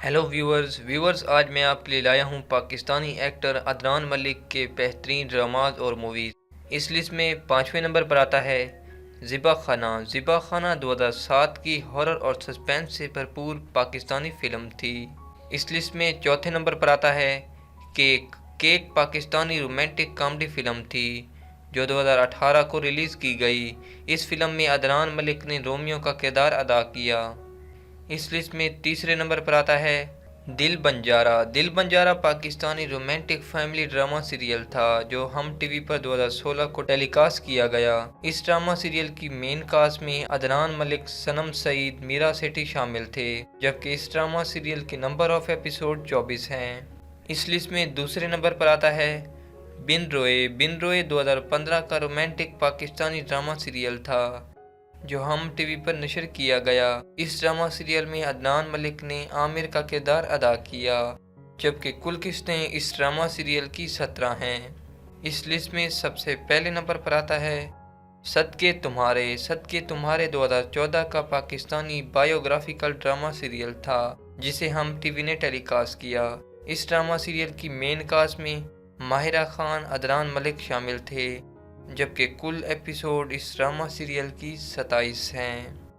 Hello viewers आج मैं आपके लिए लाया हूँ पाकिस्तानी एक्टर अदनान मलिक के बेहतरीन ड्रामाज और मूवीज़। इस लिस्ट में पाँचवें नंबर पर आता है ज़िबा खाना 2007 की हॉरर और सस्पेंस से भरपूर पाकिस्तानी फ़िल्म थी। इस लिस्ट में चौथे नंबर पर आता है cake cake Pakistani romantic comedy film थी जो 2018 को रिलीज़ की गई। इस फिल्म में अदनान मलिक ने रोमियो का किरदार अदा किया। इस लिस्ट में तीसरे नंबर पर आता है दिल Banjara Pakistani romantic family drama serial था जो हम टीवी पर 2016 को टेलीकास्ट किया गया। इस ड्रामा सीरियल की मेन कास्ट में अदनान मलिक, सनम सईद, मीरा सेठी शामिल थे, जबकि इस ड्रामा सीरियल के नंबर ऑफ एपिसोड 24 हैं। इस लिस्ट में दूसरे नंबर पर आता है बिन रोए 2015 का रोमांटिक पाकिस्तानी ड्रामा सीरियल था जो हम टीवी पर नशर किया गया। इस ड्रामा सीरियल में अदनान मलिक ने आमिर का किरदार अदा किया, जबकि कुल किस्तें इस ड्रामा सीरियल की 17 हैं। इस लिस्ट में सबसे पहले नंबर पर आता है सदके तुम्हारे 2014 का पाकिस्तानी बायोग्राफिकल ड्रामा सीरियल था जिसे हम टीवी ने टेलीकास्ट किया। इस ड्रामा सीरियल की मेन कास्ट में माहिरा खान, अदनान मलिक शामिल थे, जबकि कुल एपिसोड इस ड्रामा सीरियल की 27 हैं।